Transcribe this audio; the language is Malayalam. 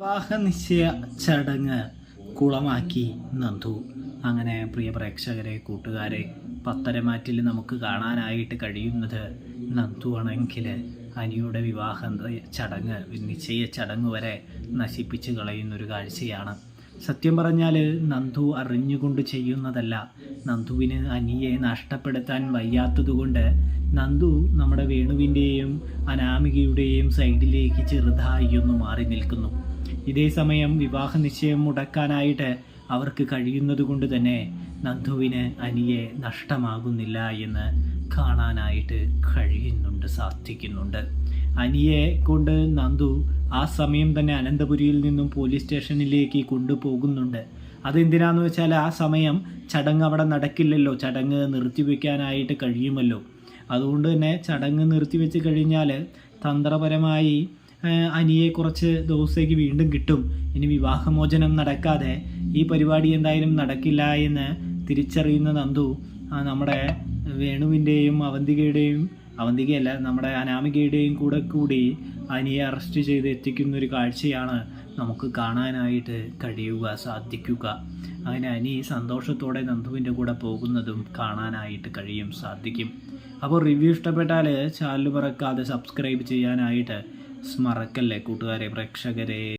വിവാഹ നിശ്ചയ ചടങ്ങ് കുളമാക്കി നന്ദു. അങ്ങനെ പ്രിയ പ്രേക്ഷകരെ, കൂട്ടുകാരെ, പത്തരമാറ്റിൽ നമുക്ക് കാണാനായിട്ട് കഴിയുന്നത് നന്ദു ആണെങ്കിൽ അനിയുടെ വിവാഹ ചടങ്ങ്, നിശ്ചയ ചടങ്ങ് വരെ നശിപ്പിച്ച് കളയുന്നൊരു കാഴ്ചയാണ്. സത്യം പറഞ്ഞാൽ നന്ദു അറിഞ്ഞുകൊണ്ട് ചെയ്യുന്നതല്ല. നന്ദുവിന് അനിയെ നഷ്ടപ്പെടുത്താൻ വയ്യാത്തതുകൊണ്ട് നന്ദു നമ്മുടെ വേണുവിൻ്റെയും അനാമികയുടെയും സൈഡിലേക്ക് ചെറുതായി ഒന്ന് മാറി നിൽക്കുന്നു. ഇതേ സമയം വിവാഹ നിശ്ചയം മുടക്കാനായിട്ട് അവർക്ക് കഴിയുന്നത് കൊണ്ട് തന്നെ നന്ദുവിന് അനിയെ നഷ്ടമാകുന്നില്ല എന്ന് കാണാനായിട്ട് സാധിക്കുന്നുണ്ട്. അനിയെ കൊണ്ട് നന്ദു ആ സമയം തന്നെ അനന്തപുരിയിൽ നിന്നും പോലീസ് സ്റ്റേഷനിലേക്ക് കൊണ്ടുപോകുന്നുണ്ട്. അതെന്തിനാന്ന് വെച്ചാൽ ആ സമയം ചടങ്ങ് അവിടെ നടക്കില്ലല്ലോ, ചടങ്ങ് നിർത്തിവെക്കാനായിട്ട് കഴിയുമല്ലോ. അതുകൊണ്ട് തന്നെ ചടങ്ങ് നിർത്തിവെച്ച് കഴിഞ്ഞാൽ തന്ത്രപരമായി അനിയെ കുറച്ച് ദിവസത്തേക്ക് വീണ്ടും കിട്ടും. ഇനി വിവാഹമോചനം നടക്കാതെ ഈ പരിപാടി എന്തായാലും നടക്കില്ല എന്ന് തിരിച്ചറിയുന്ന നന്ദു നമ്മുടെ വേണുവിൻ്റെയും അവന്തികയല്ല, നമ്മുടെ അനാമികയുടെയും കൂടി അനിയെ അറസ്റ്റ് ചെയ്ത് എത്തിക്കുന്നൊരു കാഴ്ചയാണ് നമുക്ക് കാണാനായിട്ട് സാധിക്കുക. അങ്ങനെ അനി സന്തോഷത്തോടെ നന്ദുവിൻ്റെ കൂടെ പോകുന്നതും കാണാനായിട്ട് സാധിക്കും. അപ്പോൾ റിവ്യൂ ഇഷ്ടപ്പെട്ടാൽ ചാനൽ മറക്കാതെ സബ്സ്ക്രൈബ് ചെയ്യാനായിട്ട് മറക്കല്ലേ കൂട്ടുകാരെ, പ്രേക്ഷകരെ.